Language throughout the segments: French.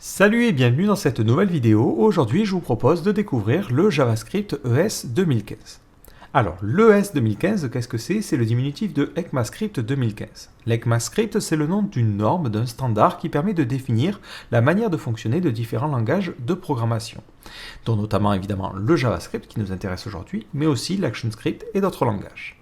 Salut et bienvenue dans cette nouvelle vidéo. Aujourd'hui, je vous propose de découvrir le JavaScript ES 2015. Alors, l'ES 2015, qu'est-ce que c'est? C'est le diminutif de ECMAScript 2015. L'ECMAScript, c'est le nom d'une norme, d'un standard qui permet de définir la manière de fonctionner de différents langages de programmation, dont notamment évidemment le JavaScript qui nous intéresse aujourd'hui, mais aussi l'ActionScript et d'autres langages.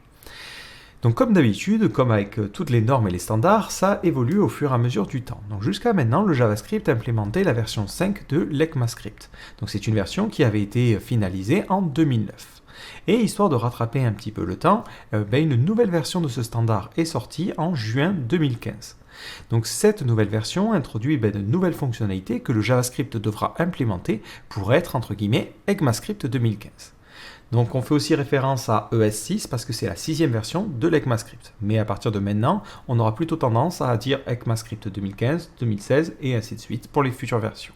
Donc comme d'habitude, comme avec toutes les normes et les standards, ça évolue au fur et à mesure du temps. Donc jusqu'à maintenant, le JavaScript implémentait la version 5 de l'ECMAScript. Donc c'est une version qui avait été finalisée en 2009. Et histoire de rattraper un petit peu le temps, une nouvelle version de ce standard est sortie en juin 2015. Donc cette nouvelle version introduit de nouvelles fonctionnalités que le JavaScript devra implémenter pour être, entre guillemets, ECMAScript 2015. Donc on fait aussi référence à ES6 parce que c'est la 6e version de l'ECMAScript. Mais à partir de maintenant, on aura plutôt tendance à dire ECMAScript 2015, 2016 et ainsi de suite pour les futures versions.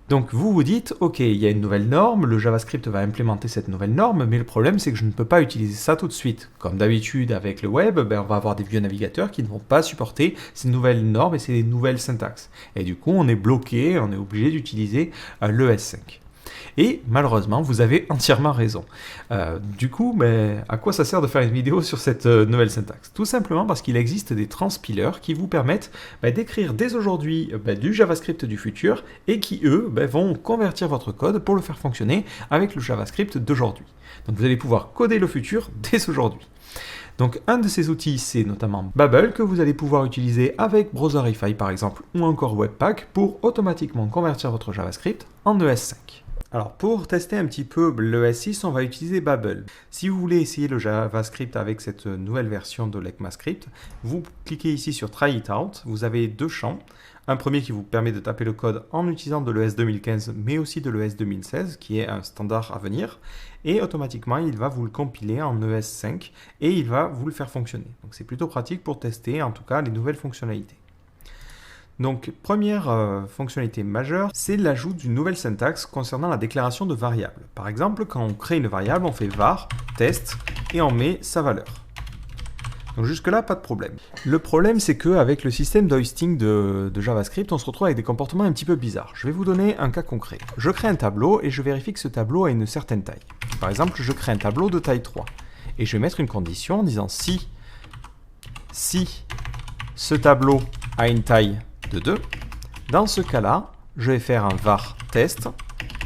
Donc vous vous dites, ok, il y a une nouvelle norme, le JavaScript va implémenter cette nouvelle norme, mais le problème c'est que je ne peux pas utiliser ça tout de suite. Comme d'habitude avec le web, on va avoir des vieux navigateurs qui ne vont pas supporter ces nouvelles normes et ces nouvelles syntaxes. Et du coup, on est bloqué, on est obligé d'utiliser l'ES5. Et malheureusement, vous avez entièrement raison. Du coup, à quoi ça sert de faire une vidéo sur cette nouvelle syntaxe? Tout simplement parce qu'il existe des transpilers qui vous permettent d'écrire dès aujourd'hui du JavaScript du futur et qui, eux, vont convertir votre code pour le faire fonctionner avec le JavaScript d'aujourd'hui. Donc vous allez pouvoir coder le futur dès aujourd'hui. Donc un de ces outils, c'est notamment Babel, que vous allez pouvoir utiliser avec Browserify par exemple, ou encore Webpack, pour automatiquement convertir votre JavaScript en ES5. Alors pour tester un petit peu l'ES6, on va utiliser Babel. Si vous voulez essayer le JavaScript avec cette nouvelle version de l'ECMAScript, vous cliquez ici sur Try It Out, vous avez deux champs. Un premier qui vous permet de taper le code en utilisant de l'ES 2015, mais aussi de l'ES 2016, qui est un standard à venir. Et automatiquement, il va vous le compiler en ES5 et il va vous le faire fonctionner. Donc c'est plutôt pratique pour tester en tout cas les nouvelles fonctionnalités. Donc, première fonctionnalité majeure, c'est l'ajout d'une nouvelle syntaxe concernant la déclaration de variables. Par exemple, quand on crée une variable, on fait var, test, et on met sa valeur. Donc jusque-là, pas de problème. Le problème, c'est qu'avec le système d'hoisting de JavaScript, on se retrouve avec des comportements un petit peu bizarres. Je vais vous donner un cas concret. Je crée un tableau et je vérifie que ce tableau a une certaine taille. Par exemple, je crée un tableau de taille 3. Et je vais mettre une condition en disant si ce tableau a une taille de 2, dans ce cas-là, je vais faire un var test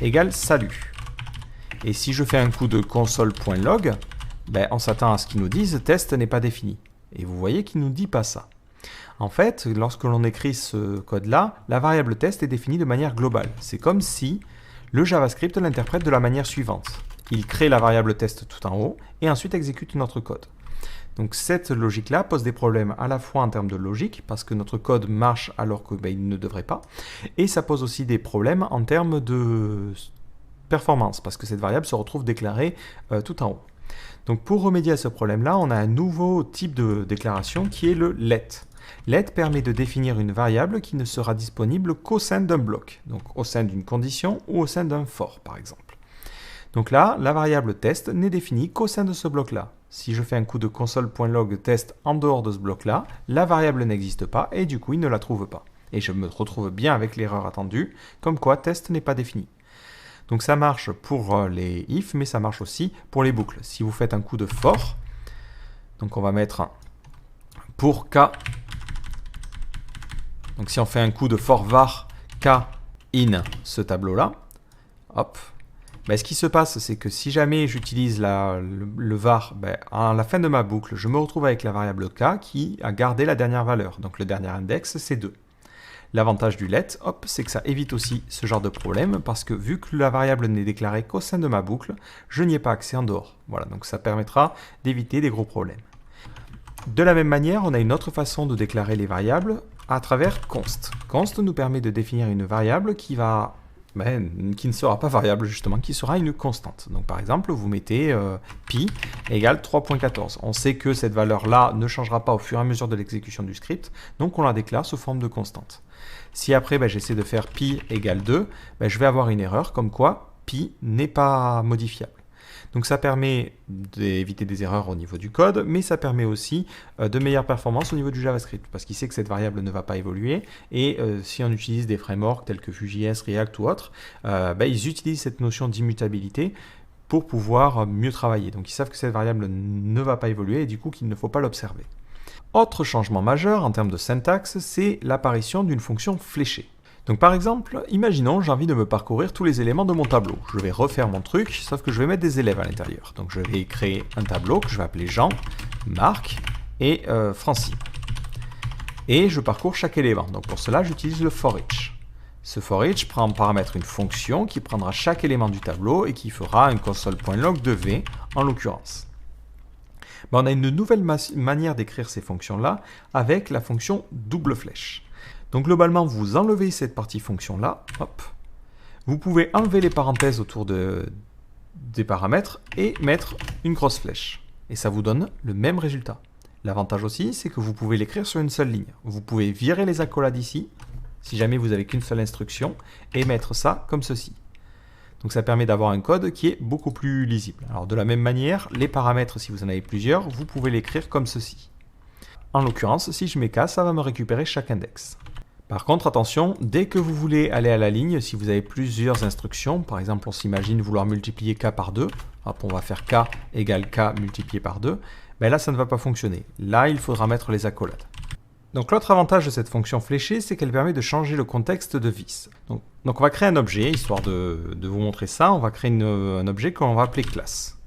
égale salut. Et si je fais un coup de console.log, on s'attend à ce qu'ils nous disent test n'est pas défini. Et vous voyez qu'il ne nous dit pas ça. En fait, lorsque l'on écrit ce code-là, la variable test est définie de manière globale. C'est comme si le JavaScript l'interprète de la manière suivante. Il crée la variable test tout en haut et ensuite exécute notre code. Donc cette logique-là pose des problèmes à la fois en termes de logique, parce que notre code marche alors qu'il ne devrait pas, et ça pose aussi des problèmes en termes de performance, parce que cette variable se retrouve déclarée tout en haut. Donc pour remédier à ce problème-là, on a un nouveau type de déclaration qui est le let. Let permet de définir une variable qui ne sera disponible qu'au sein d'un bloc, donc au sein d'une condition ou au sein d'un for par exemple. Donc là, la variable test n'est définie qu'au sein de ce bloc-là. Si je fais un coup de console.log test en dehors de ce bloc-là, la variable n'existe pas et du coup, il ne la trouve pas. Et je me retrouve bien avec l'erreur attendue, comme quoi test n'est pas défini. Donc ça marche pour les if, mais ça marche aussi pour les boucles. Si vous faites un coup de for, donc on va mettre pour k, donc si on fait un coup de for var k in ce tableau-là, hop, ce qui se passe, c'est que si jamais j'utilise le var, à la fin de ma boucle, je me retrouve avec la variable k qui a gardé la dernière valeur. Donc le dernier index, c'est 2. L'avantage du let, c'est que ça évite aussi ce genre de problème, parce que vu que la variable n'est déclarée qu'au sein de ma boucle, je n'y ai pas accès en dehors. Voilà, donc ça permettra d'éviter des gros problèmes. De la même manière, on a une autre façon de déclarer les variables à travers const. Const nous permet de définir une variable qui ne sera pas variable justement, qui sera une constante. Donc par exemple, vous mettez pi égale 3.14. On sait que cette valeur-là ne changera pas au fur et à mesure de l'exécution du script, donc on la déclare sous forme de constante. Si après j'essaie de faire pi égale 2, je vais avoir une erreur comme quoi pi n'est pas modifiable. Donc ça permet d'éviter des erreurs au niveau du code, mais ça permet aussi de meilleures performances au niveau du JavaScript, parce qu'il sait que cette variable ne va pas évoluer, et si on utilise des frameworks tels que Vue.js, React ou autres, ils utilisent cette notion d'immutabilité pour pouvoir mieux travailler. Donc ils savent que cette variable ne va pas évoluer et du coup qu'il ne faut pas l'observer. Autre changement majeur en termes de syntaxe, c'est l'apparition d'une fonction fléchée. Donc par exemple, imaginons j'ai envie de me parcourir tous les éléments de mon tableau. Je vais refaire mon truc, sauf que je vais mettre des élèves à l'intérieur. Donc je vais créer un tableau que je vais appeler Jean, Marc et Francine. Et je parcours chaque élément. Donc pour cela, j'utilise le for each. Ce for each prend en paramètre une fonction qui prendra chaque élément du tableau et qui fera un console.log de V en l'occurrence. On a une nouvelle manière d'écrire ces fonctions-là avec la fonction double flèche. Donc globalement, vous enlevez cette partie fonction-là, hop. Vous pouvez enlever les parenthèses autour des paramètres et mettre une grosse flèche. Et ça vous donne le même résultat. L'avantage aussi, c'est que vous pouvez l'écrire sur une seule ligne. Vous pouvez virer les accolades ici, si jamais vous n'avez qu'une seule instruction, et mettre ça comme ceci. Donc ça permet d'avoir un code qui est beaucoup plus lisible. Alors de la même manière, les paramètres, si vous en avez plusieurs, vous pouvez l'écrire comme ceci. En l'occurrence, si je mets K, ça va me récupérer chaque index. Par contre, attention, dès que vous voulez aller à la ligne, si vous avez plusieurs instructions, par exemple on s'imagine vouloir multiplier K par 2, hop, on va faire K égale K multiplié par 2, là ça ne va pas fonctionner. Là, il faudra mettre les accolades. Donc l'autre avantage de cette fonction fléchée, c'est qu'elle permet de changer le contexte de vis. Donc on va créer un objet, histoire de vous montrer ça, on va créer un objet qu'on va appeler classe,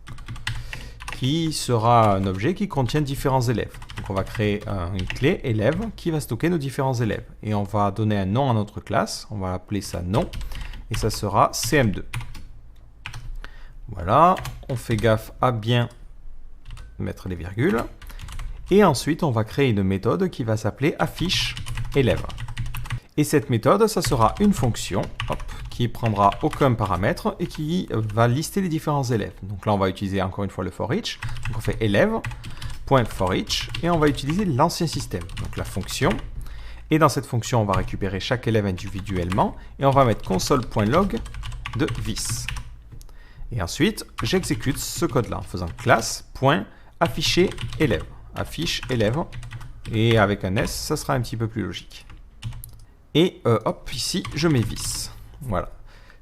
qui sera un objet qui contient différents élèves. Donc on va créer une clé élève qui va stocker nos différents élèves. Et on va donner un nom à notre classe, on va appeler ça nom, et ça sera CM2. Voilà, on fait gaffe à bien mettre les virgules. Et ensuite, on va créer une méthode qui va s'appeler affiche élève. Et cette méthode, ça sera une fonction qui prendra aucun paramètre et qui va lister les différents élèves. Donc là, on va utiliser encore une fois le for each. Donc on fait élève.for each et on va utiliser l'ancien système, donc la fonction. Et dans cette fonction, on va récupérer chaque élève individuellement et on va mettre console.log de vis. Et ensuite, j'exécute ce code-là en faisant classe.afficher élève. Affiche élève, et avec un S, ça sera un petit peu plus logique. Et hop, ici, je mets vis. Voilà.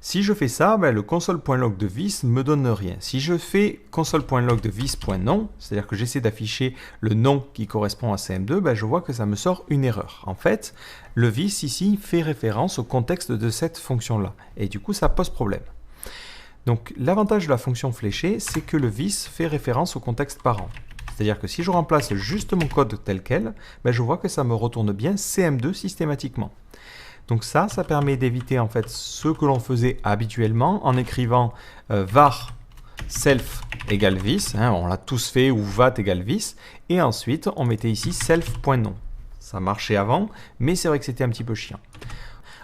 Si je fais ça, le console.log de vis ne me donne rien. Si je fais console.log de vis.nom, c'est-à-dire que j'essaie d'afficher le nom qui correspond à CM2, je vois que ça me sort une erreur. En fait, le vis ici fait référence au contexte de cette fonction-là. Et du coup, ça pose problème. Donc, l'avantage de la fonction fléchée, c'est que le vis fait référence au contexte parent. C'est-à-dire que si je remplace juste mon code tel quel, je vois que ça me retourne bien CM2 systématiquement. Donc ça permet d'éviter en fait ce que l'on faisait habituellement en écrivant var self égale vis, on l'a tous fait, ou vat égale vis, et ensuite on mettait ici self.nom. Ça marchait avant, mais c'est vrai que c'était un petit peu chiant.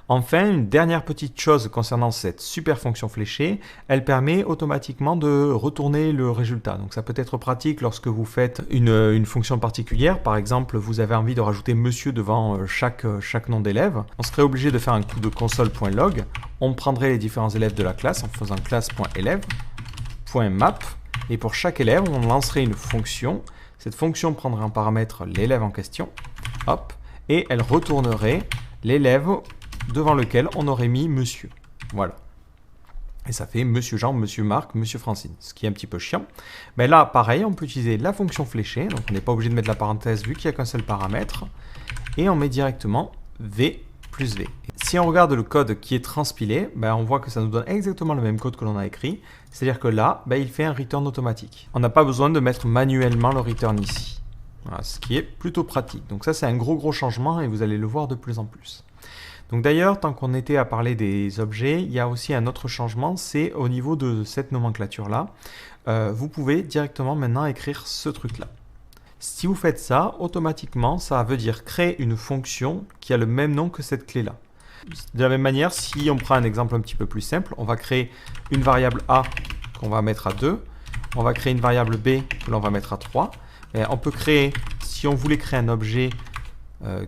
Enfin, une dernière petite chose concernant cette super fonction fléchée, elle permet automatiquement de retourner le résultat. Donc ça peut être pratique lorsque vous faites une fonction particulière. Par exemple, vous avez envie de rajouter monsieur devant chaque nom d'élève. On serait obligé de faire un coup de console.log. On prendrait les différents élèves de la classe en faisant classe.élève.map. Et pour chaque élève, on lancerait une fonction. Cette fonction prendrait en paramètre l'élève en question. Hop, et elle retournerait l'élève devant lequel on aurait mis monsieur. Voilà. Et ça fait monsieur Jean, monsieur Marc, monsieur Francine, ce qui est un petit peu chiant. Mais là, pareil, on peut utiliser la fonction fléchée, donc on n'est pas obligé de mettre la parenthèse vu qu'il n'y a qu'un seul paramètre, et on met directement V plus V. Si on regarde le code qui est transpilé, on voit que ça nous donne exactement le même code que l'on a écrit, c'est-à-dire que là, il fait un return automatique. On n'a pas besoin de mettre manuellement le return ici. Voilà, ce qui est plutôt pratique. Donc ça, c'est un gros changement et vous allez le voir de plus en plus. Donc d'ailleurs, tant qu'on était à parler des objets, il y a aussi un autre changement, c'est au niveau de cette nomenclature-là. Vous pouvez directement maintenant écrire ce truc-là. Si vous faites ça, automatiquement, ça veut dire créer une fonction qui a le même nom que cette clé-là. De la même manière, si on prend un exemple un petit peu plus simple, on va créer une variable A qu'on va mettre à 2, on va créer une variable B que l'on va mettre à 3, et on peut créer, si on voulait créer un objet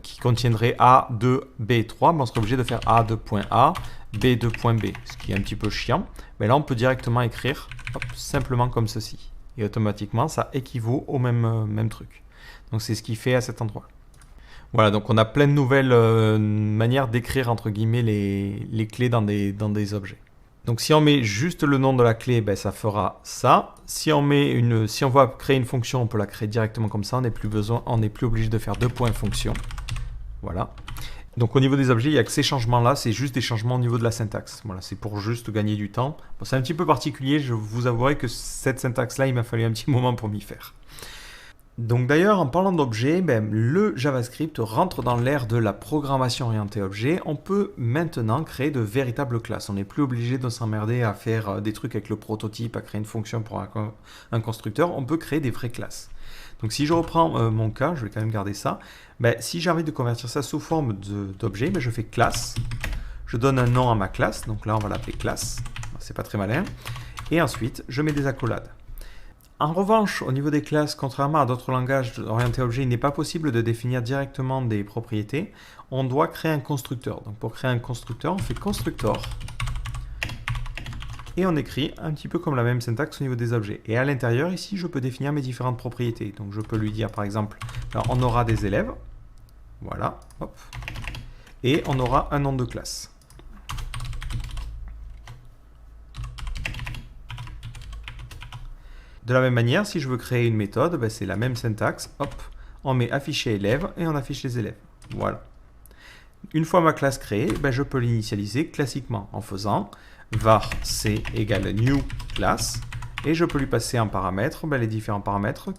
qui contiendrait A2, B3, mais on serait obligé de faire A2.A, B2.B, ce qui est un petit peu chiant. Mais là, on peut directement écrire simplement comme ceci. Et automatiquement, ça équivaut au même truc. Donc, c'est ce qu'il fait à cet endroit. Voilà, donc on a plein de nouvelles manières d'écrire, entre guillemets, les clés dans des objets. Donc si on met juste le nom de la clé, ben, ça fera ça. Si on va créer une fonction, on peut la créer directement comme ça. On n'est plus obligé de faire deux points fonction. Voilà. Donc au niveau des objets, il n'y a que ces changements-là. C'est juste des changements au niveau de la syntaxe. Voilà, c'est pour juste gagner du temps. Bon, c'est un petit peu particulier. Je vous avouerai que cette syntaxe-là, il m'a fallu un petit moment pour m'y faire. Donc d'ailleurs, en parlant d'objets, le JavaScript rentre dans l'ère de la programmation orientée objet. On peut maintenant créer de véritables classes. On n'est plus obligé de s'emmerder à faire des trucs avec le prototype, à créer une fonction pour un constructeur. On peut créer des vraies classes. Donc si je reprends mon cas, je vais quand même garder ça. Si j'ai envie de convertir ça sous forme d'objet, je fais classe. Je donne un nom à ma classe. Donc là, on va l'appeler classe. C'est pas très malin. Et ensuite, je mets des accolades. En revanche, au niveau des classes, contrairement à d'autres langages orientés objet, il n'est pas possible de définir directement des propriétés. On doit créer un constructeur. Donc pour créer un constructeur, on fait constructor. Et on écrit un petit peu comme la même syntaxe au niveau des objets. Et à l'intérieur, ici, je peux définir mes différentes propriétés. Donc je peux lui dire, par exemple, alors, on aura des élèves. Voilà, hop. Et on aura un nom de classe. De la même manière, si je veux créer une méthode, c'est la même syntaxe. Hop, on met afficher élève et on affiche les élèves. Voilà. Une fois ma classe créée, je peux l'initialiser classiquement en faisant var c égale new class et je peux lui passer en paramètre les différents paramètres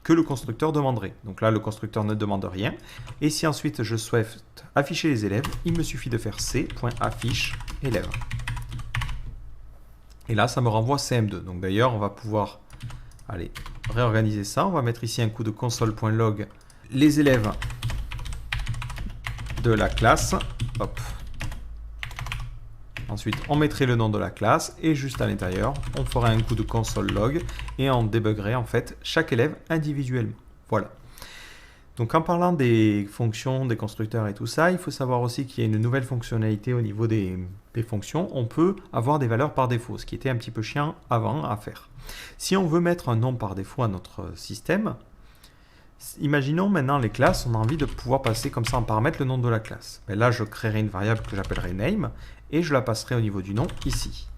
que le constructeur demanderait. Donc là, le constructeur ne demande rien. Et si ensuite je souhaite afficher les élèves, il me suffit de faire c.affiche élève. Et là, ça me renvoie CM2. Donc d'ailleurs, on va pouvoir réorganiser ça. On va mettre ici un coup de console.log les élèves de la classe. Hop. Ensuite, on mettrait le nom de la classe et juste à l'intérieur, on ferait un coup de console.log et on débuggerait en fait chaque élève individuellement. Voilà. Donc en parlant des fonctions, des constructeurs et tout ça, il faut savoir aussi qu'il y a une nouvelle fonctionnalité au niveau des fonctions. On peut avoir des valeurs par défaut, ce qui était un petit peu chiant avant à faire. Si on veut mettre un nom par défaut à notre système, imaginons maintenant les classes, on a envie de pouvoir passer comme ça en paramètre le nom de la classe. Là, je créerai une variable que j'appellerai name et je la passerai au niveau du nom ici.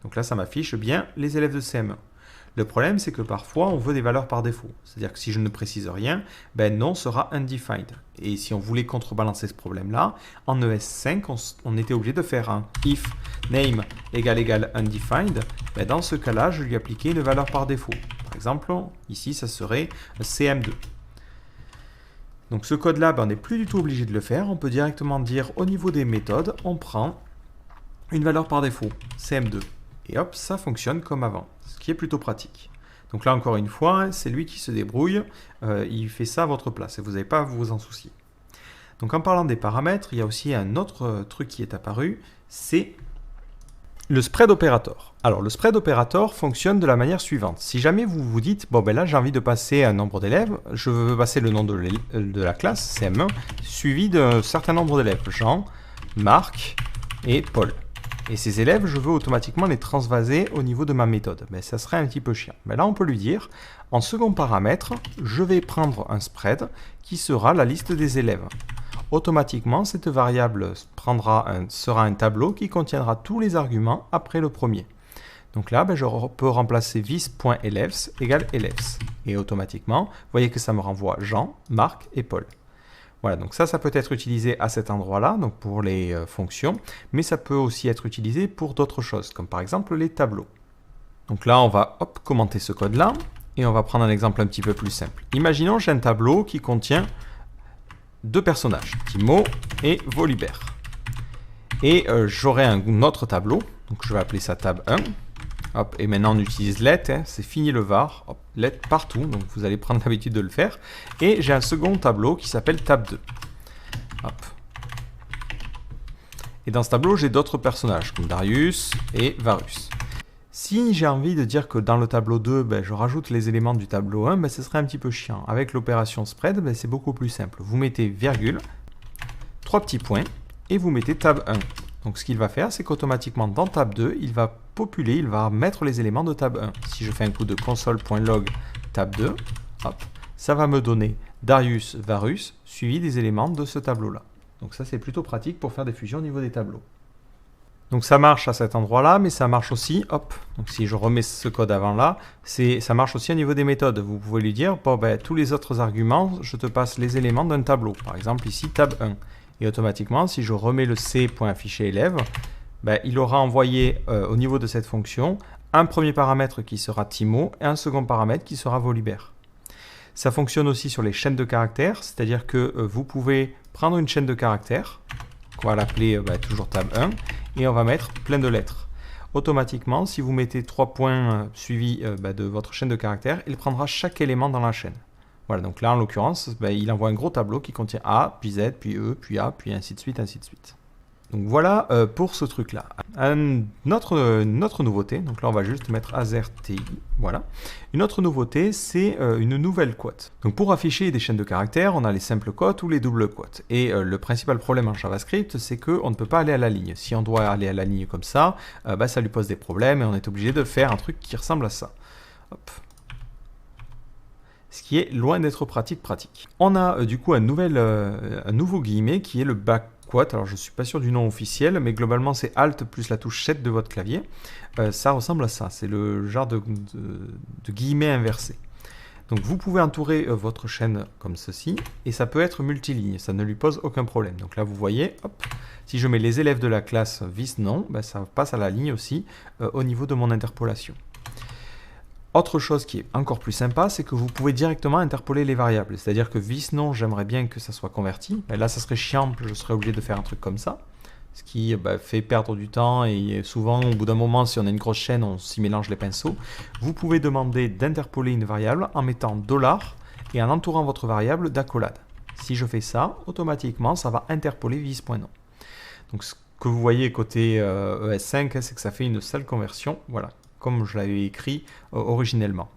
Donc là, ça m'affiche bien les élèves de CM1. Le problème, c'est que parfois, on veut des valeurs par défaut. C'est-à-dire que si je ne précise rien, nom sera undefined. Et si on voulait contrebalancer ce problème-là, en ES5, on était obligé de faire un if name égale undefined. Dans ce cas-là, je lui appliquais une valeur par défaut. Par exemple, ici, ça serait CM2. Donc ce code-là, on n'est plus du tout obligé de le faire. On peut directement dire au niveau des méthodes, on prend une valeur par défaut, CM2. Et hop, ça fonctionne comme avant, ce qui est plutôt pratique. Donc là, encore une fois, c'est lui qui se débrouille, il fait ça à votre place et vous n'avez pas à vous en soucier. Donc en parlant des paramètres, il y a aussi un autre truc qui est apparu, c'est le spread operator. Alors le spread operator fonctionne de la manière suivante. Si jamais vous vous dites, là j'ai envie de passer un nombre d'élèves, je veux passer le nom de la classe, CM1, suivi d'un certain nombre d'élèves, Jean, Marc et Paul. Et ces élèves, je veux automatiquement les transvaser au niveau de ma méthode. Ça serait un petit peu chiant. Là, on peut lui dire, en second paramètre, je vais prendre un spread qui sera la liste des élèves. Automatiquement, cette variable sera un tableau qui contiendra tous les arguments après le premier. Donc là, je peux remplacer this.elefs égale elefs. Et automatiquement, vous voyez que ça me renvoie Jean, Marc et Paul. Voilà, donc ça peut être utilisé à cet endroit-là, donc pour les fonctions, mais ça peut aussi être utilisé pour d'autres choses, comme par exemple les tableaux. Donc là, on va commenter ce code-là, et on va prendre un exemple un petit peu plus simple. Imaginons j'ai un tableau qui contient deux personnages, Timo et Volibert. Et j'aurai un autre tableau, donc je vais appeler ça tab 1. Et maintenant on utilise let, c'est fini le var, let partout, donc vous allez prendre l'habitude de le faire. Et j'ai un second tableau qui s'appelle tab 2. Et dans ce tableau, j'ai d'autres personnages, comme Darius et Varus. Si j'ai envie de dire que dans le tableau 2, je rajoute les éléments du tableau 1, ce serait un petit peu chiant. Avec l'opération spread, c'est beaucoup plus simple. Vous mettez virgule, 3 petits points, et vous mettez tab 1. Donc ce qu'il va faire, c'est qu'automatiquement dans tab 2, il va populer, il va mettre les éléments de tab 1. Si je fais un coup de console.log tab 2, hop, ça va me donner Darius Varus, suivi des éléments de ce tableau-là. Donc ça, c'est plutôt pratique pour faire des fusions au niveau des tableaux. Donc ça marche à cet endroit-là, mais ça marche aussi, hop, donc si je remets ce code avant là, ça marche aussi au niveau des méthodes. Vous pouvez lui dire, bon, tous les autres arguments, je te passe les éléments d'un tableau. Par exemple ici, tab 1. Et automatiquement, si je remets le c.afficher élève, il aura envoyé au niveau de cette fonction un premier paramètre qui sera Timo et un second paramètre qui sera Volibert. Ça fonctionne aussi sur les chaînes de caractères, c'est-à-dire que vous pouvez prendre une chaîne de caractères, on va l'appeler toujours tab 1, et on va mettre plein de lettres. Automatiquement, si vous mettez 3 points suivis de votre chaîne de caractères, il prendra chaque élément dans la chaîne. Voilà, donc là en l'occurrence, il envoie un gros tableau qui contient A, puis Z, puis E, puis A, puis ainsi de suite, ainsi de suite. Donc voilà pour ce truc-là. Une autre nouveauté, donc là on va juste mettre AzerTI, voilà. Une autre nouveauté, c'est une nouvelle quote. Donc pour afficher des chaînes de caractères, on a les simples quotes ou les doubles quotes. Et le principal problème en JavaScript, c'est qu'on ne peut pas aller à la ligne. Si on doit aller à la ligne comme ça, ça lui pose des problèmes et on est obligé de faire un truc qui ressemble à ça. Hop. Ce qui est loin d'être pratique. On a du coup un nouveau guillemet qui est le back quote. Alors je ne suis pas sûr du nom officiel, mais globalement c'est Alt plus la touche 7 de votre clavier. Ça ressemble à ça, c'est le genre de guillemet inversé. Donc vous pouvez entourer votre chaîne comme ceci, et ça peut être multiligne, ça ne lui pose aucun problème. Donc là vous voyez, hop, si je mets les élèves de la classe visNom, ça passe à la ligne aussi au niveau de mon interpolation. Autre chose qui est encore plus sympa, c'est que vous pouvez directement interpoler les variables. C'est-à-dire que visNom, j'aimerais bien que ça soit converti. Mais là, ça serait chiant, je serais obligé de faire un truc comme ça. Ce qui fait perdre du temps et souvent, au bout d'un moment, si on a une grosse chaîne, on s'y mélange les pinceaux. Vous pouvez demander d'interpoler une variable en mettant $, et en entourant votre variable d'accolade. Si je fais ça, automatiquement, ça va interpoler vis.nom. Donc ce que vous voyez côté ES5, c'est que ça fait une sale conversion. Voilà, comme je l'avais écrit originellement.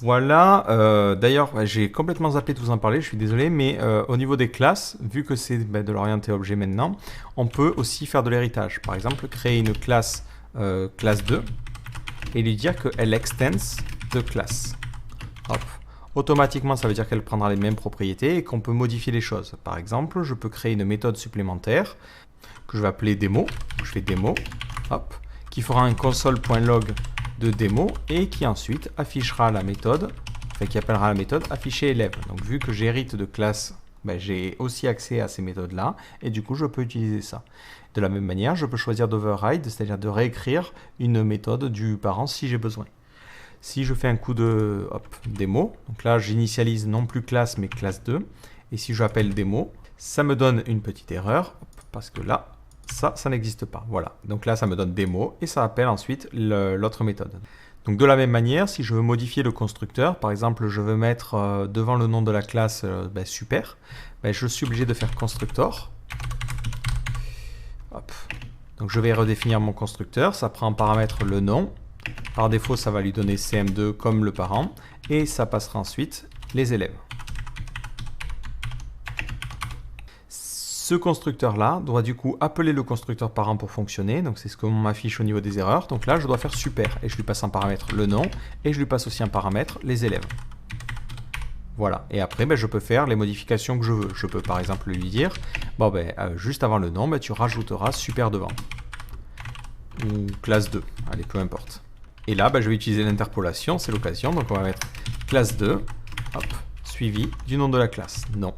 Voilà, d'ailleurs j'ai complètement zappé de vous en parler, je suis désolé, mais au niveau des classes, vu que c'est de l'orienté objet maintenant, on peut aussi faire de l'héritage. Par exemple, créer une classe classe 2 et lui dire qu'elle extends de classe. Hop. Automatiquement, ça veut dire qu'elle prendra les mêmes propriétés et qu'on peut modifier les choses. Par exemple, je peux créer une méthode supplémentaire que je vais appeler démo. Je fais démo, hop, qui fera un console.log de démo et qui ensuite affichera la méthode, qui appellera la méthode afficher élève. Donc vu que j'hérite de classe, j'ai aussi accès à ces méthodes-là et du coup je peux utiliser ça. De la même manière, je peux choisir d'override, c'est-à-dire de réécrire une méthode du parent si j'ai besoin. Si je fais un coup de démo, donc là j'initialise non plus classe mais classe 2, et si j'appelle démo, ça me donne une petite erreur, parce que là, ça n'existe pas. Voilà, donc là ça me donne démo et ça appelle ensuite l'autre méthode. Donc de la même manière, si je veux modifier le constructeur, par exemple je veux mettre devant le nom de la classe super, je suis obligé de faire constructor. Hop. Donc je vais redéfinir mon constructeur, ça prend en paramètre le nom. Par défaut ça va lui donner CM2 comme le parent et ça passera ensuite les élèves. Ce constructeur-là doit du coup appeler le constructeur parent pour fonctionner, donc c'est ce qu'on m'affiche au niveau des erreurs. Donc là, je dois faire super, et je lui passe en paramètre le nom, et je lui passe aussi en paramètre les élèves. Voilà, et après, je peux faire les modifications que je veux. Je peux par exemple lui dire, juste avant le nom, tu rajouteras super devant. Ou classe 2, allez, peu importe. Et là, je vais utiliser l'interpolation, c'est l'occasion, donc on va mettre classe 2, hop, suivi du nom de la classe, non.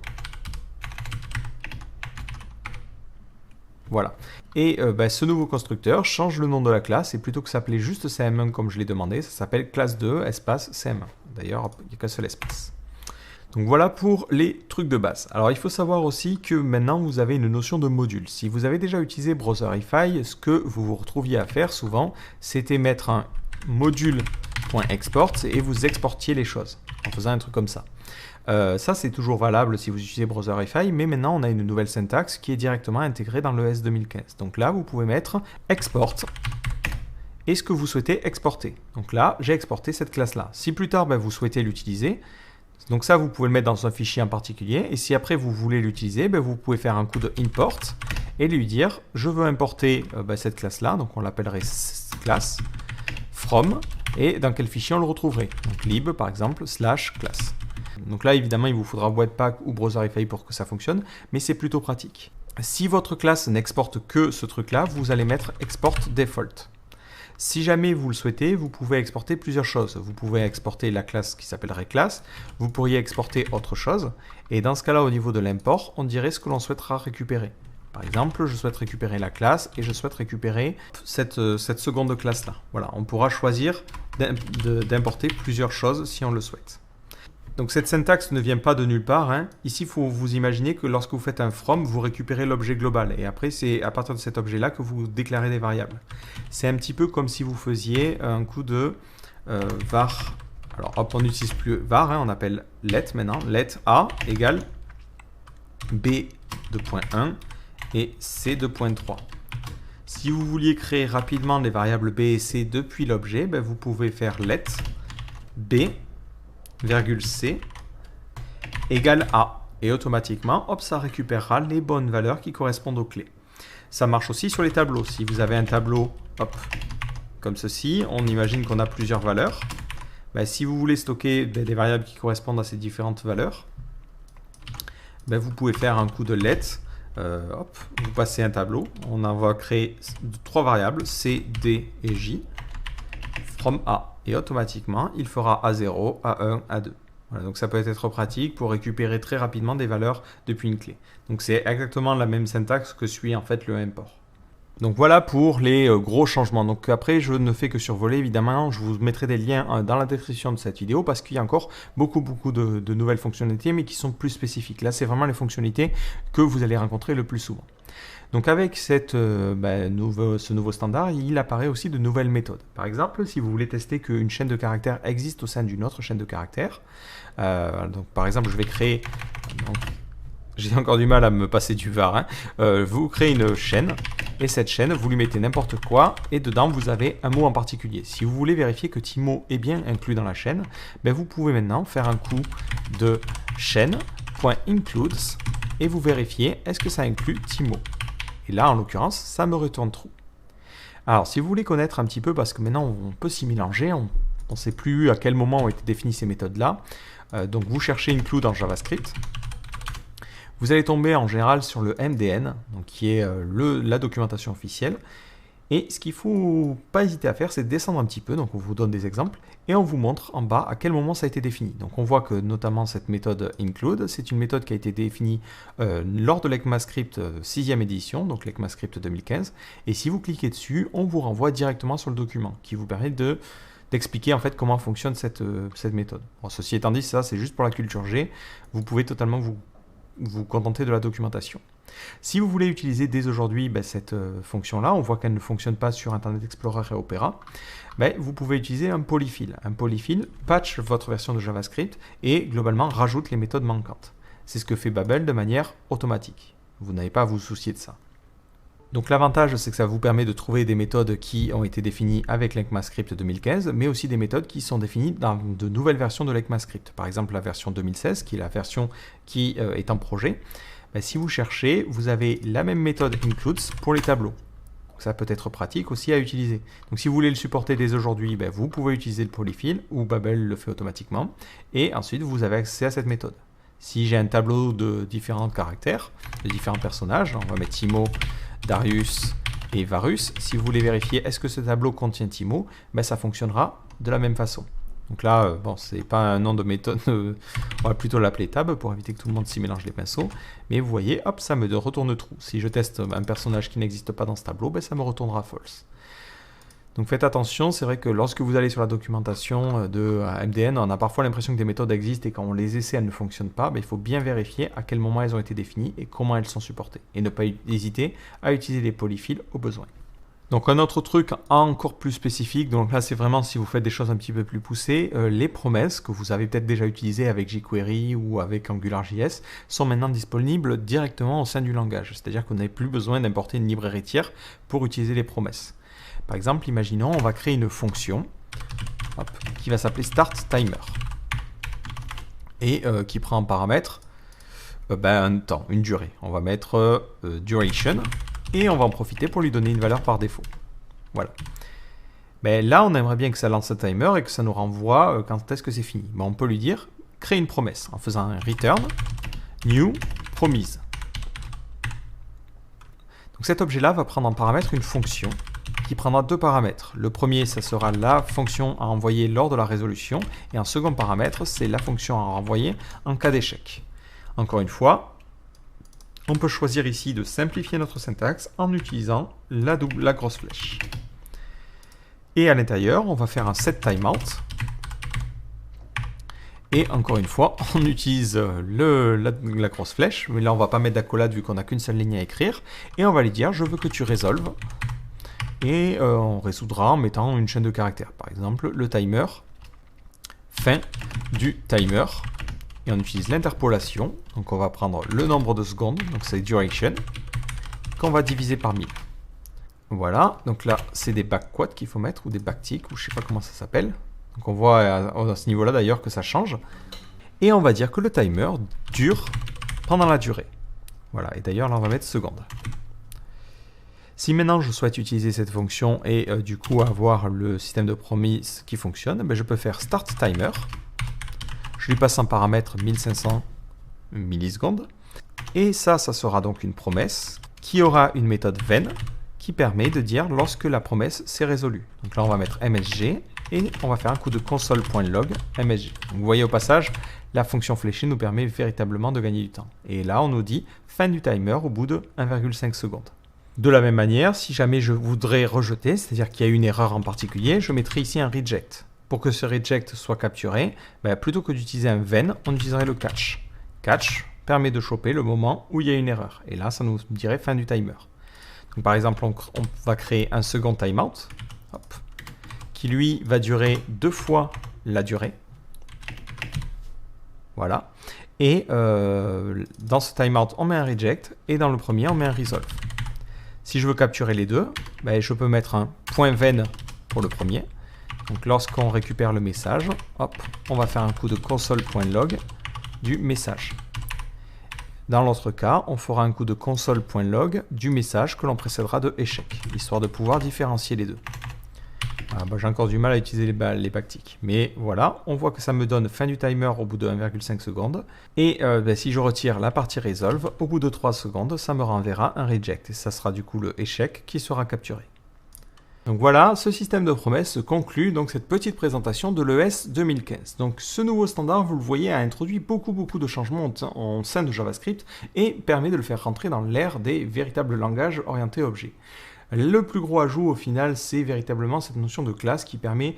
Voilà. Et ce nouveau constructeur change le nom de la classe et plutôt que s'appeler juste CM1 comme je l'ai demandé, ça s'appelle classe 2 espace CM1. D'ailleurs, il n'y a qu'un seul espace. Donc voilà pour les trucs de base. Alors il faut savoir aussi que maintenant vous avez une notion de module. Si vous avez déjà utilisé Browserify, ce que vous vous retrouviez à faire souvent, c'était mettre un module.export et vous exportiez les choses en faisant un truc comme ça. Ça c'est toujours valable si vous utilisez Browserify, mais maintenant on a une nouvelle syntaxe qui est directement intégrée dans le ES 2015. Donc là vous pouvez mettre export et ce que vous souhaitez exporter. Donc là, j'ai exporté cette classe-là. Si plus tard, vous souhaitez l'utiliser, donc ça, vous pouvez le mettre dans un fichier en particulier. Et si après, vous voulez l'utiliser, vous pouvez faire un coup de import et lui dire, je veux importer cette classe-là. Donc on l'appellerait classe from. Et dans quel fichier on le retrouverait? Donc lib, par exemple, /class. Donc là, évidemment, il vous faudra Webpack ou Browserify pour que ça fonctionne, mais c'est plutôt pratique. Si votre classe n'exporte que ce truc-là, vous allez mettre export default. Si jamais vous le souhaitez, vous pouvez exporter plusieurs choses. Vous pouvez exporter la classe qui s'appellerait classe, vous pourriez exporter autre chose, et dans ce cas-là, au niveau de l'import, on dirait ce que l'on souhaitera récupérer. Par exemple, je souhaite récupérer la classe et je souhaite récupérer cette seconde classe-là. Voilà, on pourra choisir d'importer plusieurs choses si on le souhaite. Donc cette syntaxe ne vient pas de nulle part. Ici, il faut vous imaginer que lorsque vous faites un from, vous récupérez l'objet global. Et après, c'est à partir de cet objet-là que vous déclarez des variables. C'est un petit peu comme si vous faisiez un coup de var. Alors hop, on n'utilise plus var, on appelle let maintenant. Let a égale b 2.1 et c 2.3. Si vous vouliez créer rapidement les variables b et c depuis l'objet, vous pouvez faire let b c égale A. Et automatiquement, hop, ça récupérera les bonnes valeurs qui correspondent aux clés. Ça marche aussi sur les tableaux. Si vous avez un tableau, hop, comme ceci, on imagine qu'on a plusieurs valeurs. Si vous voulez stocker des variables qui correspondent à ces différentes valeurs, vous pouvez faire un coup de let. Hop, vous passez un tableau. On en va créer 3 variables, C, D et J, from A. Et automatiquement, il fera A0, A1, A2. Voilà, donc ça peut être pratique pour récupérer très rapidement des valeurs depuis une clé. Donc c'est exactement la même syntaxe que suit en fait le import. Donc voilà pour les gros changements. Donc après, je ne fais que survoler, évidemment. Je vous mettrai des liens dans la description de cette vidéo parce qu'il y a encore beaucoup de nouvelles fonctionnalités, mais qui sont plus spécifiques. Là, c'est vraiment les fonctionnalités que vous allez rencontrer le plus souvent. Donc avec ce nouveau standard, il apparaît aussi de nouvelles méthodes. Par exemple, si vous voulez tester qu'une chaîne de caractères existe au sein d'une autre chaîne de caractères, donc par exemple, je vais créer... J'ai encore du mal à me passer du var. Vous créez une chaîne, et cette chaîne, vous lui mettez n'importe quoi, et dedans, vous avez un mot en particulier. Si vous voulez vérifier que Timo est bien inclus dans la chaîne, vous pouvez maintenant faire un coup de chaîne.includes, et vous vérifiez, est-ce que ça inclut Timo? Et là, en l'occurrence, ça me retourne true. Alors, si vous voulez connaître un petit peu, parce que maintenant, on peut s'y mélanger, on ne sait plus à quel moment ont été définies ces méthodes-là. Donc, vous cherchez include en JavaScript. Vous allez tomber en général sur le MDN, donc qui est la documentation officielle. Et ce qu'il ne faut pas hésiter à faire, c'est descendre un petit peu. Donc on vous donne des exemples et on vous montre en bas à quel moment ça a été défini. Donc on voit que notamment cette méthode include, c'est une méthode qui a été définie lors de l'ECMAScript 6e édition, donc l'ECMAScript 2015. Et si vous cliquez dessus, on vous renvoie directement sur le document qui vous permet d'expliquer en fait comment fonctionne cette méthode. Bon, ceci étant dit, ça c'est juste pour la culture G. Vous pouvez totalement vous contenter de la documentation. Si vous voulez utiliser dès aujourd'hui cette fonction-là, on voit qu'elle ne fonctionne pas sur Internet Explorer et Opera, vous pouvez utiliser un polyfill. Un polyfill patch votre version de JavaScript et globalement rajoute les méthodes manquantes. C'est ce que fait Babel de manière automatique. Vous n'avez pas à vous soucier de ça. Donc l'avantage, c'est que ça vous permet de trouver des méthodes qui ont été définies avec l'ECMAScript 2015, mais aussi des méthodes qui sont définies dans de nouvelles versions de l'ECMAScript. Par exemple, la version 2016, qui est la version qui est en projet. Si vous cherchez, vous avez la même méthode includes pour les tableaux. Donc ça peut être pratique aussi à utiliser. Donc si vous voulez le supporter dès aujourd'hui, vous pouvez utiliser le polyfill, ou Babel le fait automatiquement. Et ensuite, vous avez accès à cette méthode. Si j'ai un tableau de différents caractères, de différents personnages, on va mettre Timo, Darius et Varus. Si vous voulez vérifier est-ce que ce tableau contient Timo, ça fonctionnera de la même façon. Donc là, c'est pas un nom de méthode, on va plutôt l'appeler tab pour éviter que tout le monde s'y mélange les pinceaux. Mais vous voyez, hop, ça me retourne true. Si je teste un personnage qui n'existe pas dans ce tableau, ça me retournera false. Donc faites attention, c'est vrai que lorsque vous allez sur la documentation de MDN, on a parfois l'impression que des méthodes existent et quand on les essaie, elles ne fonctionnent pas. Il faut bien vérifier à quel moment elles ont été définies et comment elles sont supportées. Et ne pas hésiter à utiliser les polyfills au besoin. Donc un autre truc encore plus spécifique, donc là c'est vraiment si vous faites des choses un petit peu plus poussées, les promesses que vous avez peut-être déjà utilisées avec jQuery ou avec AngularJS sont maintenant disponibles directement au sein du langage. C'est-à-dire que vous n'avez plus besoin d'importer une librairie tiers pour utiliser les promesses. Par exemple, imaginons, on va créer une fonction qui va s'appeler start timer et qui prend en paramètre un temps, une durée. On va mettre duration et on va en profiter pour lui donner une valeur par défaut. Voilà. Mais là, on aimerait bien que ça lance un timer et que ça nous renvoie quand est-ce que c'est fini. On peut lui dire créer une promesse en faisant un return new promise. Donc cet objet-là va prendre en paramètre une fonction qui prendra deux paramètres. Le premier, ça sera la fonction à envoyer lors de la résolution, et un second paramètre, c'est la fonction à renvoyer en cas d'échec. Encore une fois, on peut choisir ici de simplifier notre syntaxe en utilisant la grosse flèche. Et à l'intérieur, on va faire un set timeout. Et encore une fois, on utilise la grosse flèche, mais là on ne va pas mettre d'accolade vu qu'on n'a qu'une seule ligne à écrire. Et on va lui dire, je veux que tu résolves. Et on résoudra en mettant une chaîne de caractères. Par exemple, le timer, fin du timer. Et on utilise l'interpolation. Donc on va prendre le nombre de secondes, donc c'est duration, qu'on va diviser par 1000. Voilà, donc là c'est des backquotes qu'il faut mettre, ou des backticks, ou je ne sais pas comment ça s'appelle. Donc on voit à ce niveau-là d'ailleurs que ça change. Et on va dire que le timer dure pendant la durée. Voilà, et d'ailleurs là on va mettre secondes. Si maintenant je souhaite utiliser cette fonction et du coup avoir le système de promise qui fonctionne, je peux faire start timer. Je lui passe un paramètre 1500 millisecondes. Et ça sera donc une promesse qui aura une méthode when qui permet de dire lorsque la promesse s'est résolue. Donc là on va mettre msg et on va faire un coup de console.log msg. Donc vous voyez au passage, la fonction fléchée nous permet véritablement de gagner du temps. Et là on nous dit fin du timer au bout de 1,5 secondes. De la même manière, si jamais je voudrais rejeter, c'est-à-dire qu'il y a une erreur en particulier, je mettrai ici un reject. Pour que ce reject soit capturé, plutôt que d'utiliser un when, on utiliserait le catch. Catch permet de choper le moment où il y a une erreur. Et là, ça nous dirait fin du timer. Donc, par exemple, on va créer un second timeout, qui lui va durer 2 fois la durée. Voilà. Et dans ce timeout, on met un reject, et dans le premier, on met un resolve. Si je veux capturer les deux, je peux mettre un .when pour le premier. Donc lorsqu'on récupère le message, on va faire un coup de console.log du message. Dans l'autre cas, on fera un coup de console.log du message que l'on précédera de échec, histoire de pouvoir différencier les deux. J'ai encore du mal à utiliser les backticks. Mais voilà, on voit que ça me donne fin du timer au bout de 1,5 secondes. Et si je retire la partie resolve, au bout de 3 secondes, ça me renverra un reject. Et ça sera du coup le échec qui sera capturé. Donc voilà, ce système de promesses conclut donc cette petite présentation de l'ES 2015. Donc ce nouveau standard, vous le voyez, a introduit beaucoup de changements au sein de JavaScript et permet de le faire rentrer dans l'ère des véritables langages orientés objets. Le plus gros ajout au final, c'est véritablement cette notion de classe qui permet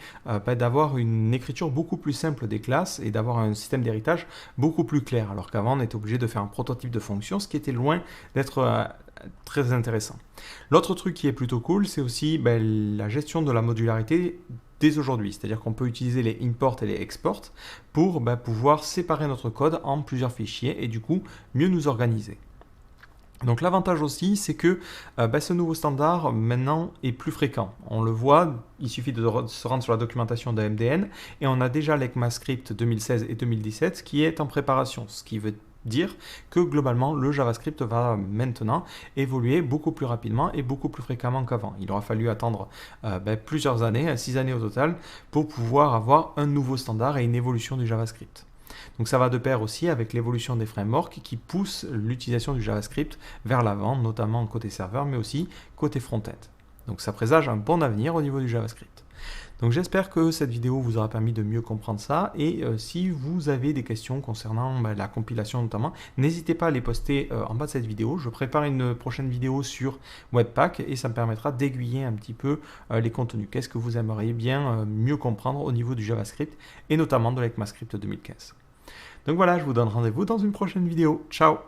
d'avoir une écriture beaucoup plus simple des classes et d'avoir un système d'héritage beaucoup plus clair, alors qu'avant on était obligé de faire un prototype de fonction, ce qui était loin d'être très intéressant. L'autre truc qui est plutôt cool, c'est aussi la gestion de la modularité dès aujourd'hui, c'est-à-dire qu'on peut utiliser les import et les export pour pouvoir séparer notre code en plusieurs fichiers et du coup mieux nous organiser. Donc l'avantage aussi, c'est que ce nouveau standard maintenant est plus fréquent. On le voit, il suffit de se rendre sur la documentation de MDN et on a déjà l'ECMAScript 2016 et 2017 qui est en préparation, ce qui veut dire que globalement le JavaScript va maintenant évoluer beaucoup plus rapidement et beaucoup plus fréquemment qu'avant. Il aura fallu attendre plusieurs années, 6 années au total, pour pouvoir avoir un nouveau standard et une évolution du JavaScript. Donc ça va de pair aussi avec l'évolution des frameworks qui poussent l'utilisation du JavaScript vers l'avant, notamment côté serveur, mais aussi côté front-end. Donc ça présage un bon avenir au niveau du JavaScript. Donc j'espère que cette vidéo vous aura permis de mieux comprendre ça, et si vous avez des questions concernant la compilation notamment, n'hésitez pas à les poster en bas de cette vidéo. Je prépare une prochaine vidéo sur Webpack et ça me permettra d'aiguiller un petit peu les contenus. Qu'est-ce que vous aimeriez bien mieux comprendre au niveau du JavaScript et notamment de l'ECMAScript 2015. Donc voilà, je vous donne rendez-vous dans une prochaine vidéo. Ciao!